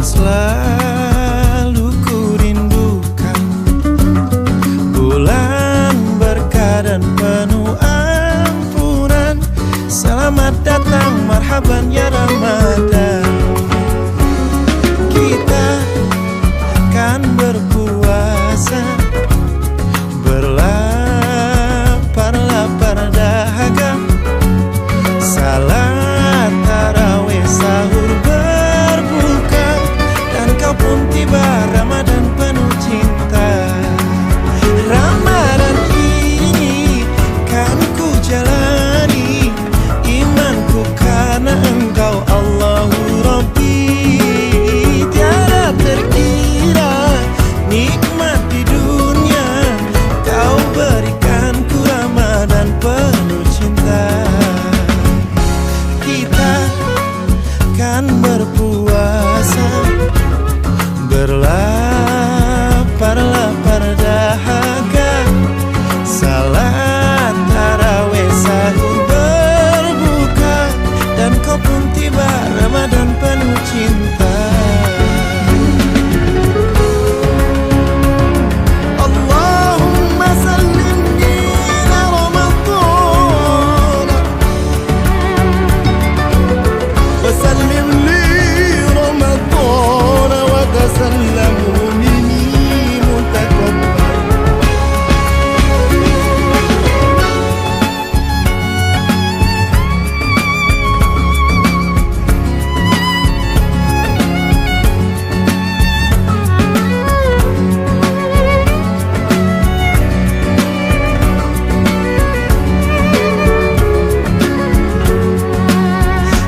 selalu ku rindukan, bulan berkah dan penuh ampunan. Selamat datang, marhaban ya Ramadan. Kita kan berpuasa, berlapar-lapar dahaga, salat tarawih, sahur, berbuka, dan kau pun tiba, Ramadan penuh cinta. Ramadan ini kan ku jalani, imanku karena Engkau Allahu Rabbi. Tiada terkira nikmat di dunia Kau berikanku, Ramadan penuh cinta. Kita kan berpuasa, berlapar-lapar dahaga, salat tarawih, sahur, berbuka, dan kau pun tiba, Ramadan penuh cinta. Allahumma sallimni ila Ramadan wa sallim li Ramadan wa tasallamu minni mutaqabbal.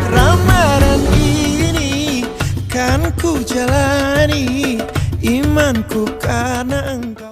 Ramadan ini kan ku jalani, imanku karena Engkau.